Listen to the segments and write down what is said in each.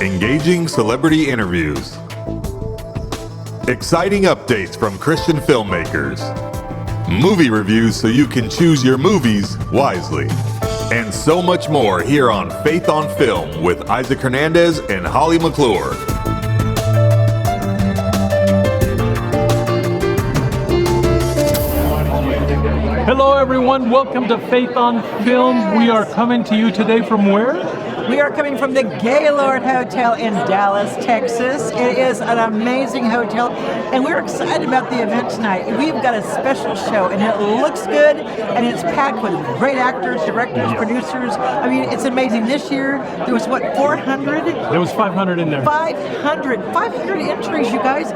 engaging celebrity interviews, exciting updates from Christian filmmakers, movie reviews so you can choose your movies wisely, and so much more here on Faith on Film with Isaac Hernandez and Holly McClure. Hello everyone, welcome to Faith on Film. Yes. We are coming to you today from where? We are coming from the Gaylord Hotel in Dallas, Texas. It is an amazing hotel, and we're excited about the event tonight. We've got a special show, and it looks good, and it's packed with great actors, directors, producers. I mean, it's amazing. This year, there was, 400? There was 500 in there. 500 entries, you guys.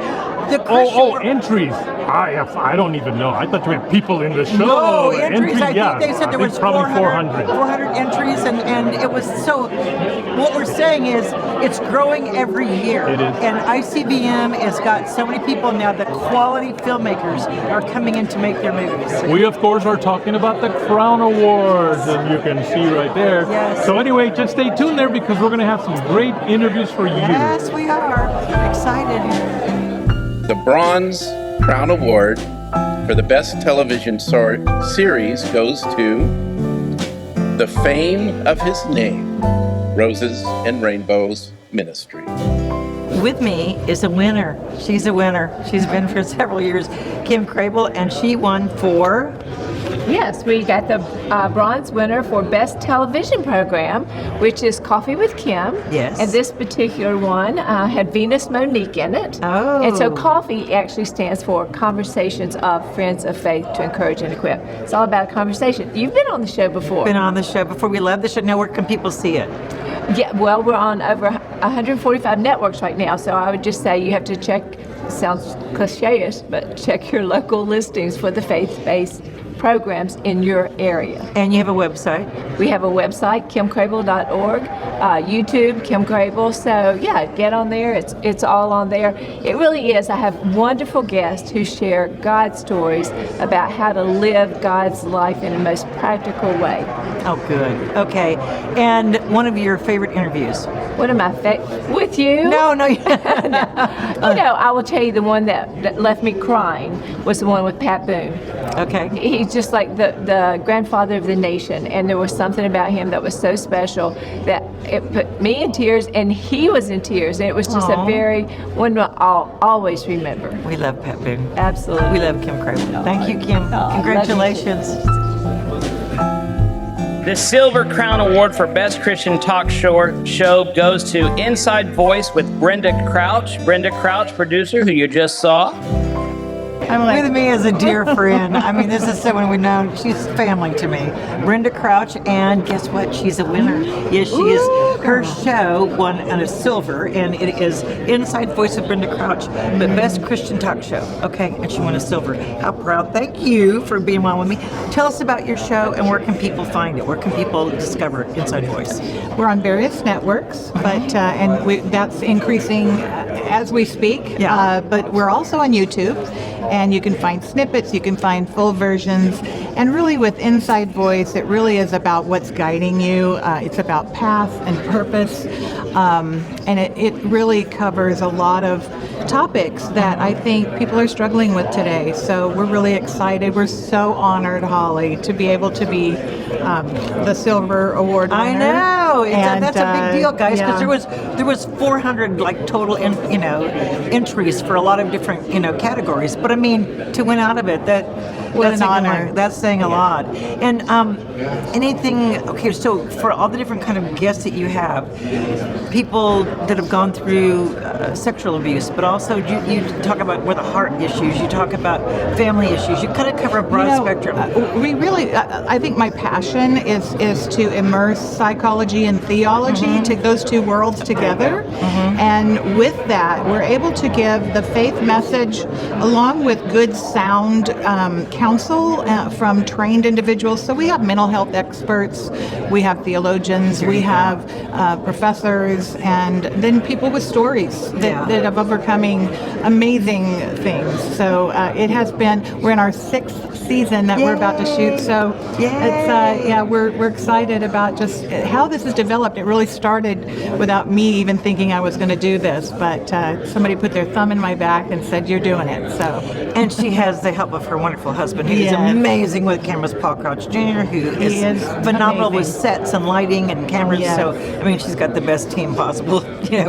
Entries. I don't even know. I thought you meant people in the show. No, entries. I think they said there was probably 400 entries, and it was so. What we're saying is it's growing every year. It is. And ICVM has got so many people now. The quality filmmakers are coming in to make their movies. We, of course, are talking about the Crown Awards, and you can see right there. Yes. So anyway, just stay tuned there because we're going to have some great interviews for you. Yes, we are. Excited. The Bronze Crown Award for the Best Television Series goes to The Fame of His Name, Roses and Rainbows Ministry. With me is a winner. She's a winner. She's been for several years. Kim Crable, and she won for... Yes, we got the bronze winner for Best Television Program, which is Coffee with Kim. Yes. And this particular one had Venus Monique in it. Oh. And so Coffee actually stands for Conversations of Friends of Faith to Encourage and Equip. It's all about a conversation. You've been on the show before. Been on the show before. We love the show. Now, where can people see it? Yeah, well, we're on over 145 networks right now, so I would just say you have to check, sounds cliche-ish, but check your local listings for the faith-based programs in your area. And you have a website? We have a website, kimcrable.org, YouTube, Kim Crable. So yeah, get on there. It's all on there. It really is. I have wonderful guests who share God's stories about how to live God's life in the most practical way. Oh, good. Okay. And one of your favorite interviews? One of my with you? No. No. I will tell you the one that left me crying was the one with Pat Boone. Okay. He's just like the grandfather of the nation, and there was something about him that was so special that it put me in tears, and he was in tears, and it was just a very one I'll always remember. We love Pat Boone. Absolutely. We love Kim Crable. Thank you, Kim. Congratulations. The Silver Crown Award for Best Christian Talk Show goes to Inside Voice with Brenda Crouch. Brenda Crouch, producer, who you just saw. With me as a dear friend. I mean, this is someone we've known. She's family to me. Brenda Crouch, and guess what? She's a winner. Yes, she is. Her show won a silver, and it is Inside Voice of Brenda Crouch, the Best Christian Talk Show. Okay, and she won a silver. How proud. Thank you for being one with me. Tell us about your show, and where can people find it? Where can people discover Inside Voice? We're on various networks, but that's increasing as we speak. Yeah. But we're also on YouTube, and you can find snippets, you can find full versions, and really with Inside Voice, it really is about what's guiding you. It's about path and purpose, and it really covers a lot of topics that I think people are struggling with today. So we're really excited. We're so honored, Holly, to be able to be the Silver Award winner. I know. That's a big deal, guys, because there was 400 total entries for a lot of different categories. But I mean, to win out of it, that's an honor. That's saying a lot. And so for all the different kind of guests that you have, people that have gone through sexual abuse, but also you talk about where the heart issues, you talk about family issues, you kind of cover a broad spectrum. We really, I think my passion is to immerse psychology and theology, take those two worlds together. And with that, we're able to give the faith message along with good sound counsel from trained individuals. So we have mental health experts, we have theologians, we have professors, and then people with stories that have overcoming amazing things. So it has been, we're in our 6th season that we're about to shoot. So it's, we're excited about just how this is developing. developed. It really started without me even thinking I was going to do this, but somebody put their thumb in my back and said, "You're doing it." So, and she has the help of her wonderful husband, who is amazing with cameras, Paul Crouch Jr., who is phenomenal with sets and lighting and cameras. Yes. So, I mean, she's got the best team possible,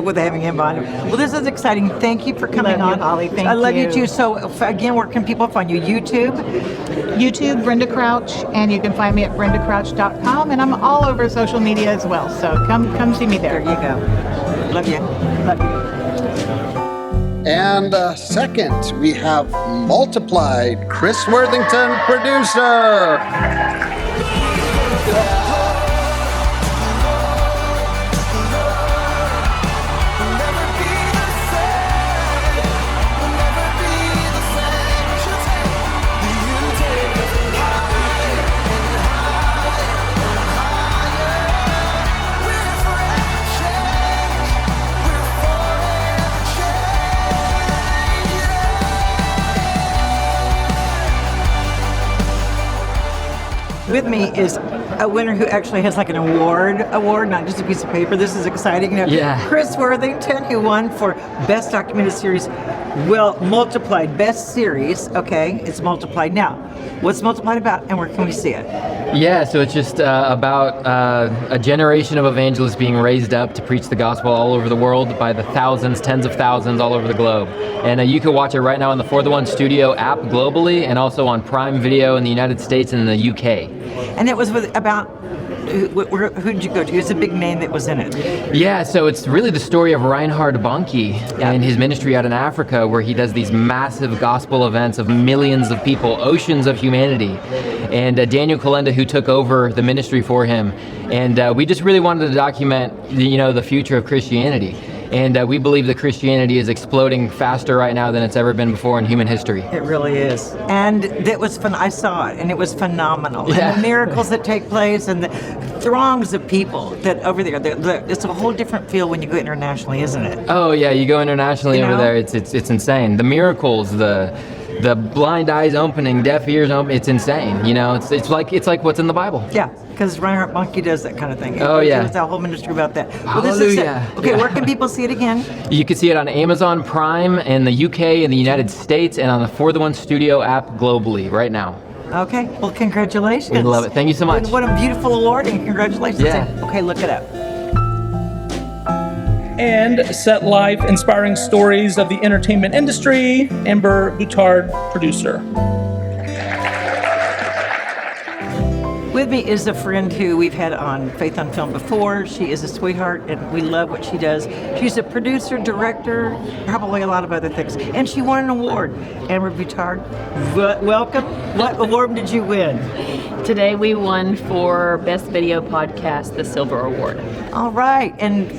with having him on. Well, this is exciting. Thank you for coming on, Holly. Thank you. I love you too. So, again, where can people find you? YouTube, Brenda Crouch, and you can find me at brendacrouch.com, and I'm all over social media as well. So come see me there. There you go. Love you. Love you. And second, we have Multiplied, Chris Worthington, producer. With me is a winner who actually has like an award, not just a piece of paper. This is exciting. Chris Worthington, who won for Best Documented Series. Well, Multiplied, Best Series. Okay, it's Multiplied. Now, what's Multiplied about, and where can we see it? Yeah, so it's just about a generation of evangelists being raised up to preach the gospel all over the world by the thousands, tens of thousands all over the globe. And you can watch it right now on the For the One Studio app globally, and also on Prime Video in the United States and the UK. And it was about, who did you go to? Who's a big name that was in it? Yeah, so it's really the story of Reinhard Bonnke and his ministry out in Africa, where he does these massive gospel events of millions of people, oceans of humanity. And Daniel Kolenda, who took over the ministry for him. And we just really wanted to document, the future of Christianity. And we believe that Christianity is exploding faster right now than it's ever been before in human history. It really is. And that was fun. I saw it, and it was phenomenal. Yeah. And the miracles that take place, and the throngs of people that over there. It's a whole different feel when you go internationally, isn't it? Oh yeah, you go internationally over there. It's insane. The miracles, the blind eyes opening, deaf ears opening. It's insane. It's like what's in the Bible. Yeah. Because Reinhard Bonnke does that kind of thing. There's a whole ministry about that. Well, this is it. Okay, where can people see it again? You can see it on Amazon Prime in the UK and the United States, and on the For the One Studio app globally right now. Okay, well, congratulations. We love it. Thank you so much. What a beautiful award, and congratulations. Yeah. Okay, look it up. And Set Life, inspiring stories of the entertainment industry, Amber Boutard, producer. With me is a friend who we've had on Faith on Film before. She is a sweetheart, and we love what she does. She's a producer, director, probably a lot of other things. And she won an award. Amber Boutard, welcome. What award did you win? Today we won for Best Video Podcast, the Silver Award. All right. And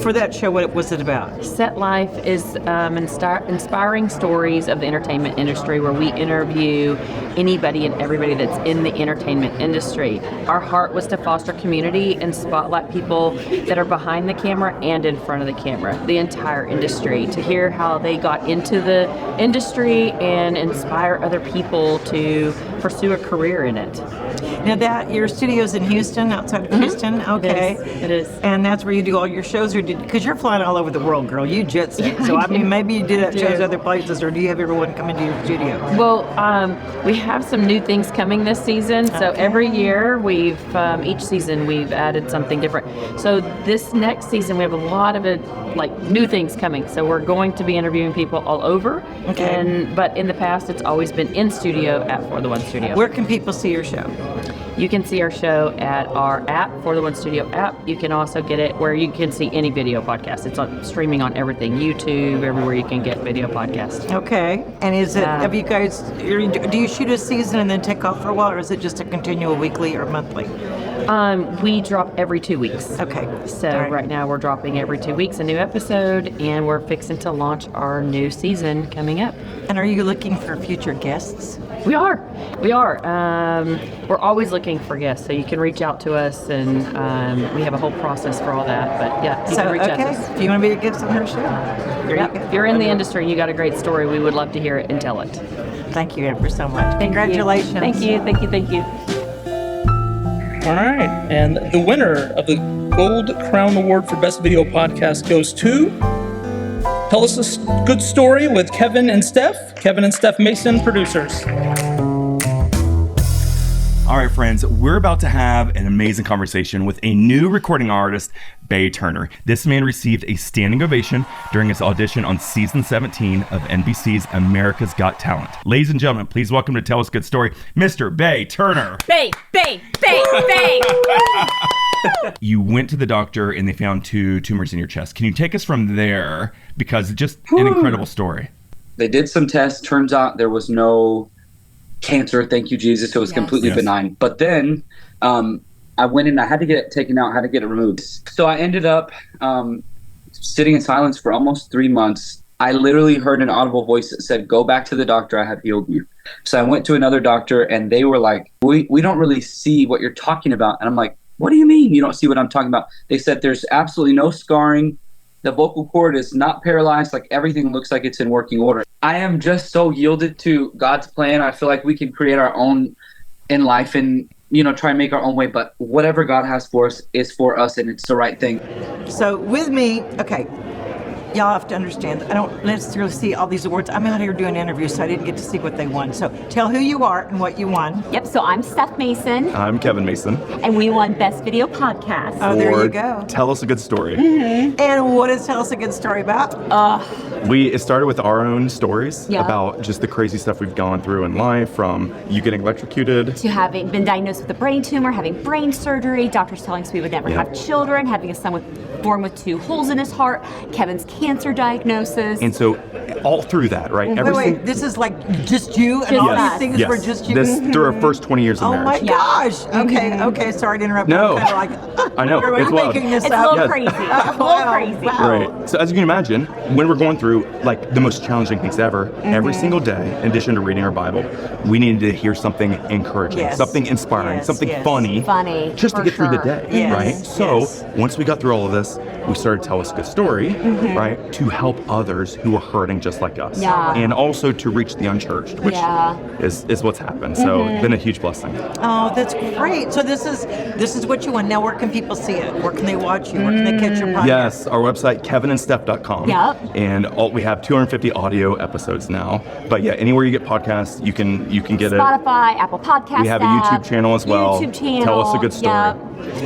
for that show, what was it about? Set Life is inspiring stories of the entertainment industry, where we interview anybody and everybody that's in the entertainment industry. Our heart was to foster community and spotlight people that are behind the camera and in front of the camera, the entire industry, to hear how they got into the industry and inspire other people to pursue a career in it. Now that your studio's in Houston, outside of Houston, okay. It is. And that's where you do all your shows, or because you're flying all over the world, girl. You jet set. So I mean, maybe you do that shows other places, or do you have everyone come into your studio? Well, we have some new things coming this season. So every year each season we've added something different. So this next season we have a lot of new things coming. So we're going to be interviewing people all over. Okay. But in the past it's always been in studio at For the One Studio. Where can people see your show? You can see our show at our app, For the One Studio app. You can also get it where you can see any video podcast. It's streaming on everything, YouTube, everywhere you can get video podcasts. Okay. And is it, have you guys, do you shoot a season and then take off for a while, or is it just a continual weekly or monthly? We drop every 2 weeks. Okay. So right now we're dropping every 2 weeks a new episode, and we're fixing to launch our new season coming up. And are you looking for future guests? We are. We're always looking for guests, so you can reach out to us, and we have a whole process for all that. But yeah, you can reach out to us. If you want to be a guest on her show, if you're in the industry and you got a great story, we would love to hear it and tell it. Thank you, Amber, so much. Congratulations. Thank you. All right, and the winner of the Gold Crown Award for Best Video Podcast goes to Tell Us a Good Story with Kevin and Steph. Kevin and Steph Mason, producers. All right, friends, we're about to have an amazing conversation with a new recording artist, Bay Turner. This man received a standing ovation during his audition on season 17 of NBC's America's Got Talent. Ladies and gentlemen, please welcome to Tell Us a Good Story, Mr. Bay Turner. Bay. You went to the doctor and they found 2 tumors in your chest. Can you take us from there? Because it's just an incredible story. They did some tests. Turns out there was no cancer, thank you, Jesus. It was completely benign. But then I went in, I had to get it taken out, had to get it removed. So I ended up sitting in silence for almost 3 months. I literally heard an audible voice that said, go back to the doctor, I have healed you. So I went to another doctor and they were like, we don't really see what you're talking about. And I'm like, what do you mean you don't see what I'm talking about? They said there's absolutely no scarring. The vocal cord is not paralyzed. Like everything looks like it's in working order. I am just so yielded to God's plan. I feel like we can create our own in life and, try and make our own way. But whatever God has for us is for us and it's the right thing. So with me, okay, y'all have to understand, I don't necessarily see all these awards. I'm out here doing interviews, so I didn't get to see what they won. So tell who you are and what you won. Yep, so I'm Steph Mason. I'm Kevin Mason. And we won Best Video Podcast. Oh, there you go. Tell Us a Good Story. Mm-hmm. And what is Tell Us a Good Story about? It started with our own stories Yeah. about just the crazy stuff we've gone through in life, from you getting electrocuted To having been diagnosed with a brain tumor, having brain surgery, doctors telling us we would never have children, having a son born with 2 holes in his heart, Kevin's cancer diagnosis. And so all through that, right? Wait, this is like just you and all these things were just you? This through our first 20 years of Oh marriage. my gosh. Okay, sorry to interrupt. No. I'm kind of like, I know, you're it's wild. making this It's up. a little crazy. It's a little crazy. Right. So as you can imagine, when we're going through like the most challenging things ever, every single day, in addition to reading our Bible, we needed to hear something encouraging, something inspiring, something funny, just to get through the day, right? So once we got through all of this, we started to Tell Us a Good Story, right, to help others who are hurting just like us, and also to reach the unchurched, which is what's happened. So it's been a huge blessing. Oh, that's great. So this is what you want. Now, where can people see it? Where can they watch you? Where can they catch your podcast? Yes, our website, kevinandsteph.com. Yep. And we have 250 audio episodes now. But yeah, anywhere you get podcasts, you can get it. Spotify, Apple Podcasts. We have a YouTube channel as well. YouTube channel. Tell Us a Good Story. Yep.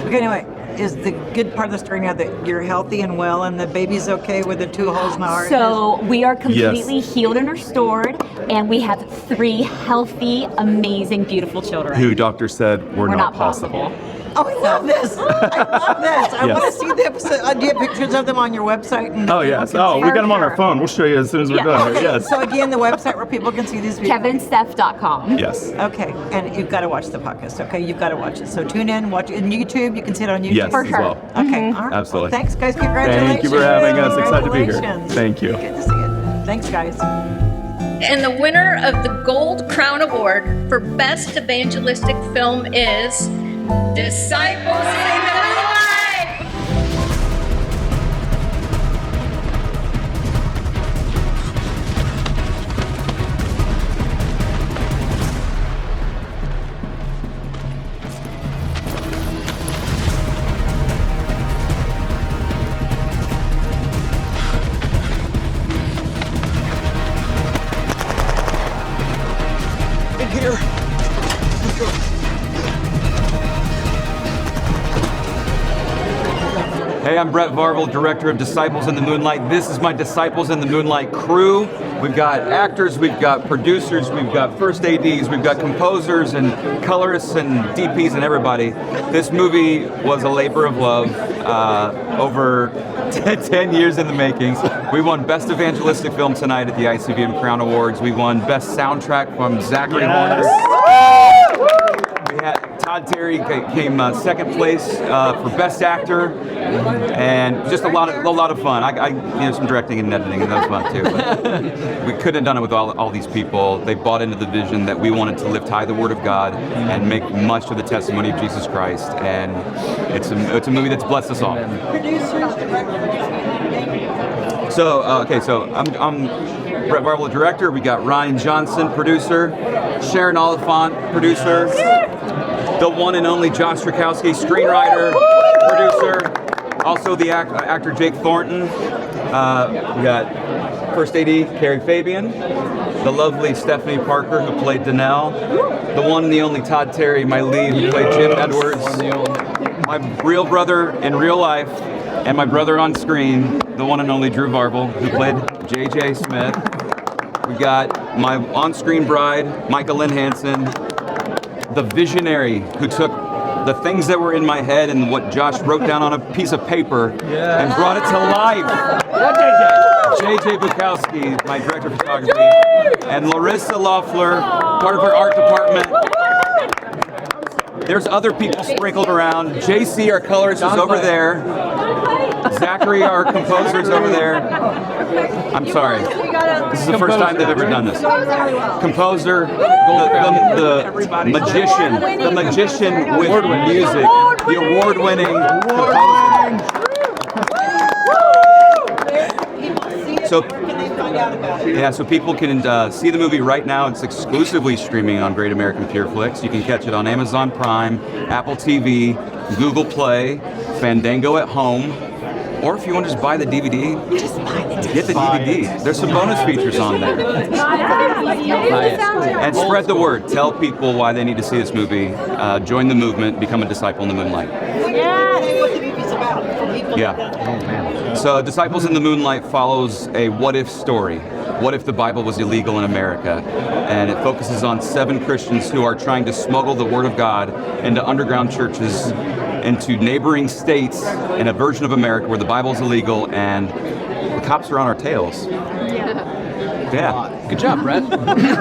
Okay, anyway, is the good part of the story now that you're healthy and well and the baby's okay with the 2 holes in the heart? So we are completely healed and restored, and we have 3 healthy, amazing, beautiful children. Who doctors said were not possible. Oh, I love this. I love this. I want to see the episode. Do you have pictures of them on your website? And Oh, yes. Oh, we got them on our phone. We'll show you as soon as we're done. Okay, Yes. so again, the website where people can see these videos. kevinandsteph.com. Yes. Okay, and you've got to watch the podcast. Okay, you've got to watch it. So tune in, watch it on YouTube. You can see it on YouTube. Yes, as well. Okay, all right. Absolutely. Well, thanks, guys. Congratulations. Thank you for having us. Excited to be here. Congratulations. Thank you. Good to see you. Thanks, guys. And the winner of the Gold Crown Award for Best Evangelistic Film is Disciples in the Moonlight! In here. Hey, I'm Brett Varvel, Director of Disciples in the Moonlight. This is my Disciples in the Moonlight crew. We've got actors, we've got producers, we've got first ADs, we've got composers and colorists and DPs and everybody. This movie was a labor of love, over 10 years in the making. We won Best Evangelistic Film tonight at the ICVM Crown Awards. We won Best Soundtrack from Zachary Horner. We had Todd Terry came second place for Best Actor, and just a lot of fun. I some directing and editing, and that was fun too. But we couldn't have done it with all these people. They bought into the vision that we wanted to live high the Word of God and make much of the testimony of Jesus Christ. And it's a movie that's blessed us all. Producers, directors. So I'm Brett Varvel, director. We got Ryan Johnson, producer. Sharon Oliphant, producer. The one and only Josh Strakowski, screenwriter, producer. producer. Also the actor Jake Thornton. We got First AD Carrie Fabian. The lovely Stephanie Parker, who played Danelle. The one and the only Todd Terry, my lead, who played Jim Edwards. My real brother in real life, and my brother on screen, the one and only Drew Varvel, who played J.J. Smith. We got my on-screen bride, Micah Lynn Hansen, the visionary who took the things that were in my head and what Josh wrote down on a piece of paper and brought it to life. J.J. Bukowski, my director of photography, and Larissa Loeffler, part of our art department. There's other people sprinkled around. JC, our colorist, is over there. Zachary, our composer, is over there. I'm sorry. This is the first time they've ever done this. Composer, the magician with music, the award-winning composer. So people can see the movie right now. It's exclusively streaming on Great American Pureflix. You can catch it on Amazon Prime, Apple TV, Google Play, Fandango at home, or if you want to just buy the DVD, get the DVD. There's some bonus features on there. And spread the word. Tell people why they need to see this movie. Join the movement. Become a disciple in the moonlight. Yeah. So Disciples in the Moonlight follows a what-if story. What if the Bible was illegal in America? And it focuses on 7 Christians who are trying to smuggle the Word of God into underground churches, into neighboring states, in a version of America where the Bible is illegal and the cops are on our tails. Yeah. Good job, Brett.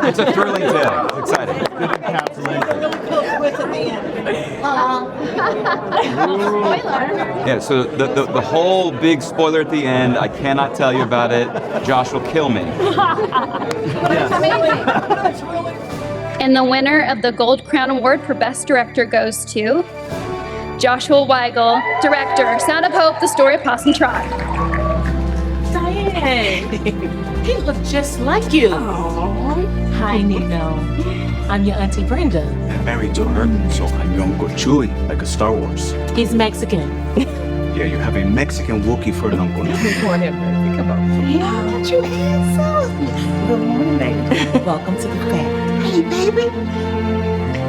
It's a thrilling tale. It's exciting. Good encapsulation. Yeah, so the whole big spoiler at the end, I cannot tell you about it. Josh will kill me. And the winner of the Gold Crown Award for Best Director goes to Joshua Weigel, director, Sound of Hope, The Story of Possum Trot. Diane, he looks just like you. Oh, hi, Nino. I'm your Auntie Brenda. I'm married to her, so I'm Uncle Chewy, like a Star Wars. He's Mexican. Yeah, you have a Mexican Wookiee for an uncle now. Come on. Yeah, you handsome. Good morning, baby. Welcome to the family. Hey, baby.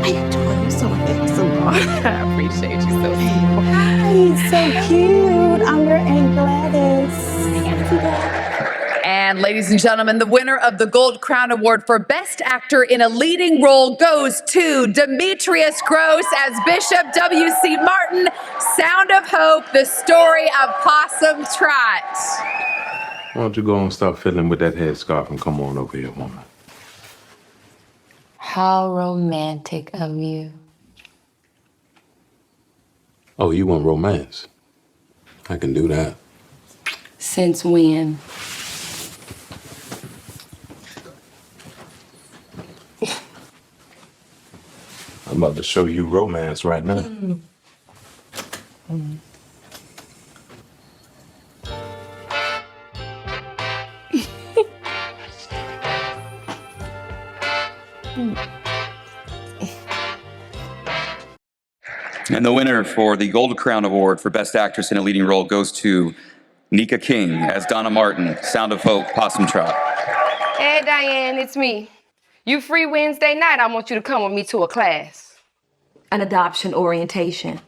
How you doing? You're so handsome. I appreciate you so much. Hi, so cute. I'm your Aunt Gladys. And ladies and gentlemen, the winner of the Gold Crown Award for Best Actor in a Leading Role goes to Demetrius Gross as Bishop W.C. Martin, Sound of Hope, The Story of Possum Trot. Why don't you go and stop fiddling with that headscarf and come on over here, woman? How romantic of you. Oh, you want romance? I can do that. Since when? I'm about to show you romance right now. And the winner for the Gold Crown Award for Best Actress in a Leading Role goes to Nika King as Donna Martin, Sound of Hope, Possum Trot. Hey, Diane, it's me. You free Wednesday night? I want you to come with me to a class. An adoption orientation.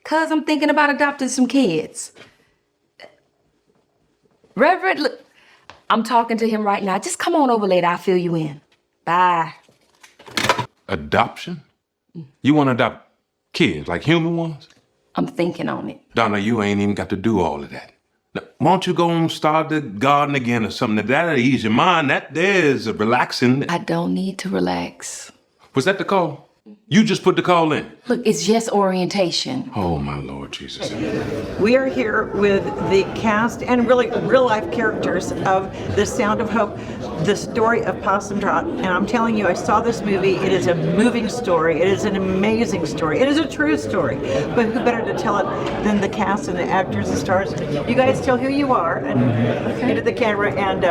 'Cause I'm thinking about adopting some kids. Reverend, look, I'm talking to him right now. Just come on over later. I'll fill you in. Bye. Adoption? You want to adopt kids, like human ones? I'm thinking on it. Donna, you ain't even got to do all of that. Now, why don't you go and start the garden again or something? That'll ease your mind. That there's a relaxing. I don't need to relax. Was that the call? You just put the call in. Look, it's just orientation. Oh, my Lord Jesus. We are here with the cast and really real-life characters of The Sound of Hope, The Story of Possum Trot. And I'm telling you, I saw this movie. It is a moving story. It is an amazing story. It is a true story. But who better to tell it than the cast and the actors and stars? You guys tell who you are and into the camera, and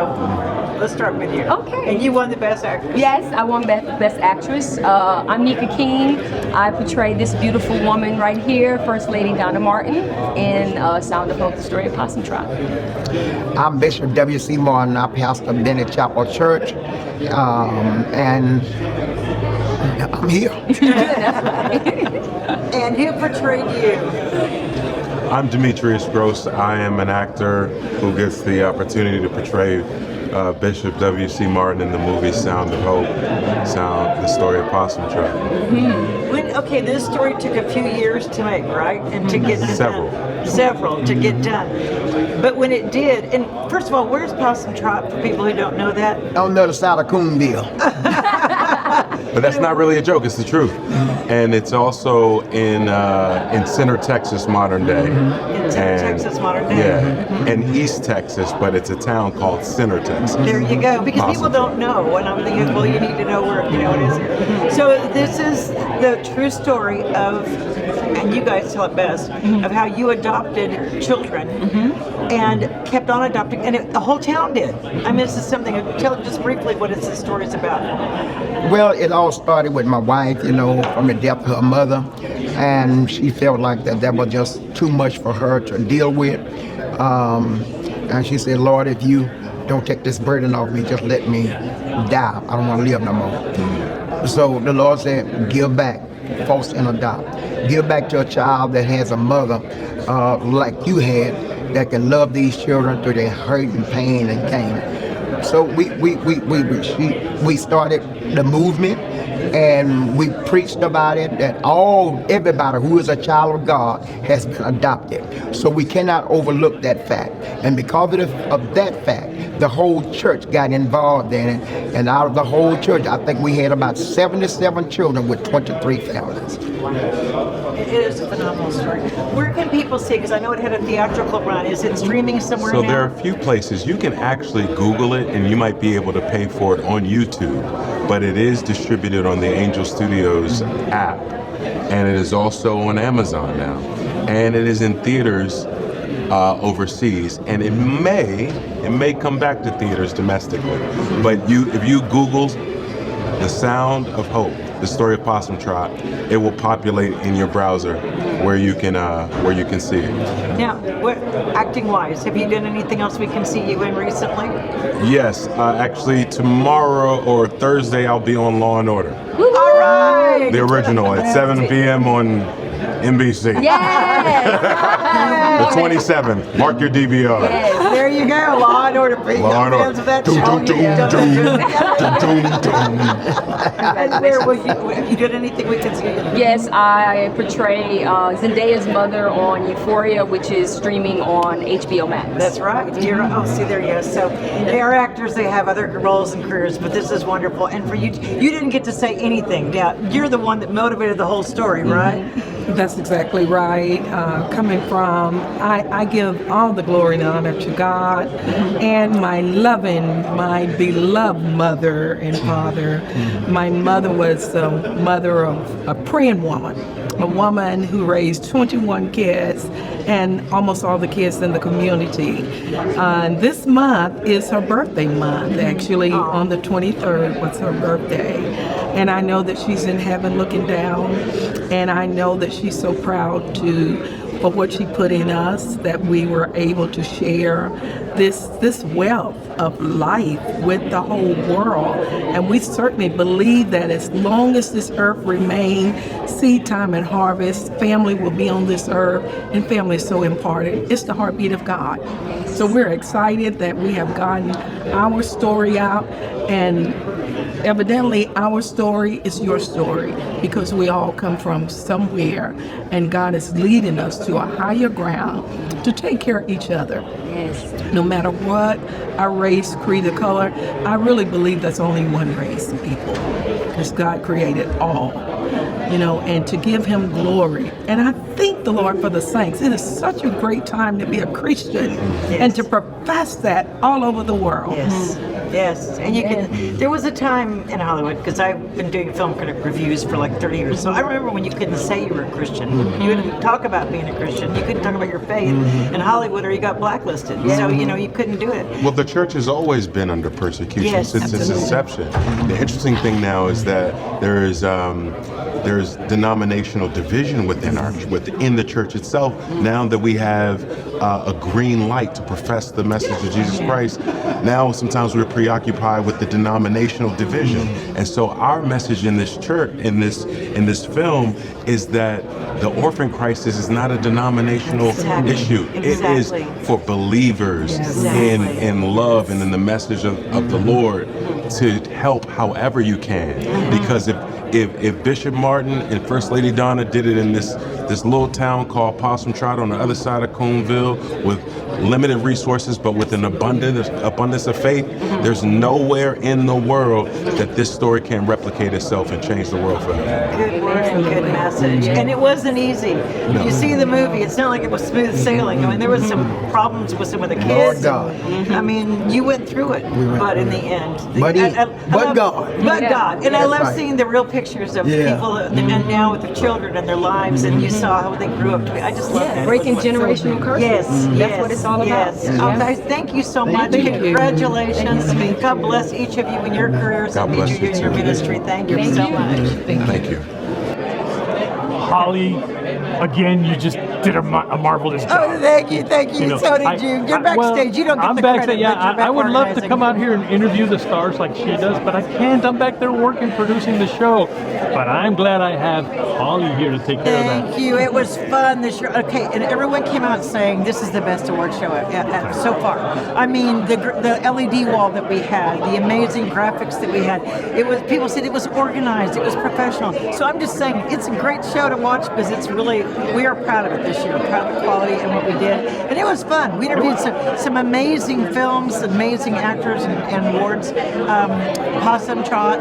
let's start with you. Okay. And you won the Best Actress. Yes, I won Best Actress. I'm Nika King. team. I portray this beautiful woman right here, First Lady Donna Martin, in Sound of Hope, the story of Possum Trot. I'm Bishop W.C. Martin. I pastor Bennett Chapel Church, and I'm here. And who portrayed you? I'm Demetrius Gross. I am an actor who gets the opportunity to portray Bishop W.C. Martin in the movie Sound of Hope, the story of Possum Trot. Okay, this story took a few years to make, right? And to get several to get done. But when it did, and first of all, where's Possum Trot for people who don't know that? On the other side of Coonville. But that's not really a joke, it's the truth. And it's also in Center, Texas, modern day. In Center, Texas, modern day. Yeah, and East Texas, but it's a town called Center, Texas. There you go, because people don't know, and I'm thinking, well, you need to know where, it is here. So this is the true story of, and you guys tell it best, of how you adopted children and kept on adopting, and the whole town did. I mean, this is something, tell just briefly what the story's about. Well, it all started with my wife, from the death of her mother, and she felt like that was just too much for her to deal with. And she said, Lord, if you don't take this burden off me, just let me die. I don't want to live no more. So the Lord said, give back, foster and adopt. Give back to a child that has a mother like you had, that can love these children through their hurt and pain and gain. So we started the movement, and we preached about it, that everybody who is a child of God has been adopted. So we cannot overlook that fact. And because of that fact, the whole church got involved in it. And out of the whole church, I think we had about 77 children with 23 families. It is a phenomenal story. Where can people see it? Because I know it had a theatrical run. Is it streaming somewhere now? So there are a few places. You can actually Google it, and you might be able to pay for it on YouTube. But it is distributed on the Angel Studios app, and it is also on Amazon now. And it is in theaters overseas, and it may come back to theaters domestically. But if you Google The Sound of Hope, the story of Possum Trot, it will populate in your browser where you can see it. Now, acting-wise, have you done anything else we can see you in recently? Yes, actually tomorrow or Thursday I'll be on Law and Order. All right. The original at 7 p.m. on NBC. Yes. The 27th. Mark your DVR. Yes. There you go. Law and Order. Law and Order. Of that show. Have you done anything we can see? Yes, I portray Zendaya's mother on Euphoria, which is streaming on HBO Max. That's right. See, there you go. So they are actors. They have other roles and careers, but this is wonderful. And for you didn't get to say anything. Now, you're the one that motivated the whole story, right? That's exactly right. Coming from, I give all the glory and honor to God and my beloved mother and father. My mother was the mother of a praying woman, a woman who raised 21 kids and almost all the kids in the community. This month is her birthday month. Actually, on the 23rd was her birthday. And I know that she's in heaven looking down, and I know that she's so proud for what she put in us, that we were able to share this wealth of life with the whole world. And we certainly believe that as long as this earth remains, seed time and harvest, family will be on this earth, and family is so important. It's the heartbeat of God. So we're excited that we have gotten our story out, and evidently our story is your story, because we all come from somewhere, and God is leading us to a higher ground to take care of each other. Yes. No matter what our race, creed, or color, I really believe that's only one race of people, because God created all, and to give Him glory. And I thank the Lord for the saints. It is such a great time to be a Christian and to profess that all over the world. Yes, and there was a time in Hollywood, because I've been doing film critic reviews for like 30 years, so I remember when you couldn't say you were a Christian. You couldn't talk about being a Christian. You couldn't talk about your faith in Hollywood, or you got blacklisted. So, you couldn't do it. Well, the church has always been under persecution since its inception. The interesting thing now is that there there's denominational division within the church itself. Now that we have a green light to profess the message of Jesus Christ, now sometimes we're preoccupied with the denominational division. And so our message in this church, in this film, is that the orphan crisis is not a denominational issue. It is for believers in love and in the message of the Lord to help however you can. Because if Bishop Martin and First Lady Donna did it in this little town called Possum Trot on the other side of Coonville with limited resources but with an abundance of faith, there's nowhere in the world that this story can replicate itself and change the world forever. Good word and good message. And it wasn't easy. No. You see the movie, it's not like it was smooth sailing. I mean, there was some problems with some of the kids. Lord God. I mean, you went through it, but in the end. But God. But God. And I love right. seeing the real pictures of people and now with their children and their lives, and you saw how they grew up to be. I just love that. Breaking generational curses. Yes, That's what it's all about. Yes. Oh, guys, thank you so much. Congratulations. God bless each of you in your careers and each of you in your ministry. Thank you so much. Thank you. Holly, again, you just did a marvelous job. Oh, thank you. So did you. You're backstage. You don't get the credit. Yeah, but you're back I would love to organizing. come out here and interview the stars like she does, but I can't. I'm back there working, producing the show. But I'm glad I have Holly here to take care of that. Thank you. It was fun this year. Okay, and everyone came out saying this is the best award show so far. I mean, the LED wall that we had, the amazing graphics that we had. It was. People said it was organized. It was professional. So I'm just saying it's a great show to watch because it's really. We are proud of it this year. Proud of the quality and what we did, and it was fun. We interviewed some amazing films, amazing actors and awards. Possum Trot,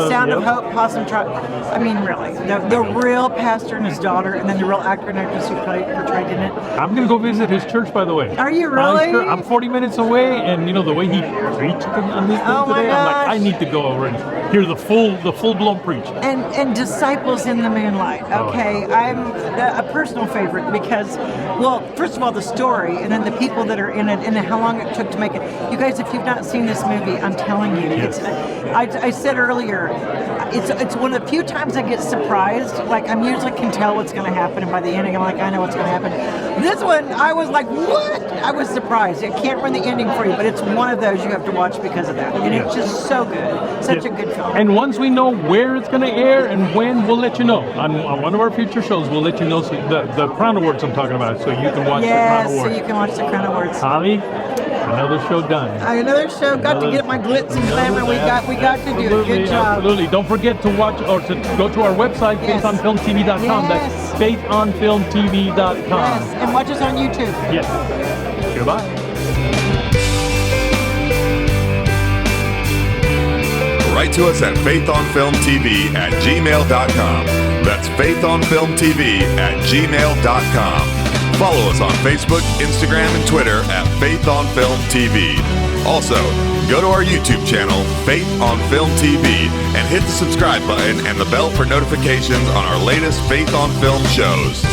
Sound of Hope, Possum Trot. I mean, really, the real pastor and his daughter, and then the real actor and actress who portrayed in it. I'm gonna go visit his church, by the way. Are you really? I'm 40 minutes away, and you know the way he preached on this thing today. I'm like, I need to go over and hear the full-blown preach. And Disciples in the Moonlight. Okay, I'm a personal favorite because, well, first of all, the story, and then the people that are in it, and how long it took to make it. You guys, if you've not seen this movie, I'm telling you, it's. I said earlier, it's one of the few times I get surprised. Like I usually can tell what's going to happen, and by the ending, I'm like, I know what's going to happen. This one, I was like, what? I was surprised. I can't ruin the ending for you, but it's one of those you have to watch because of that, and it's just so good. Such a good film. And once we know where it's going to air and when, we'll let you know. On one of our future shows, we'll let you know the Crown Awards I'm talking about, so you can watch the Crown Awards. Yes, so you can watch the Crown Awards. Holly, another show done. Another show. Got to get my glitz and glamour. We got to do it. Good job. Absolutely. Don't forget to watch or to go to our website, faithonfilmtv.com. That's faithonfilmtv.com. Yes, and watch us on YouTube. Yes. Goodbye. Write to us at faithonfilmtv@gmail.com. That's faithonfilmtv@gmail.com. Follow us on Facebook, Instagram, and Twitter at Faith on Film TV. Also, go to our YouTube channel, Faith on Film TV, and hit the subscribe button and the bell for notifications on our latest Faith on Film shows.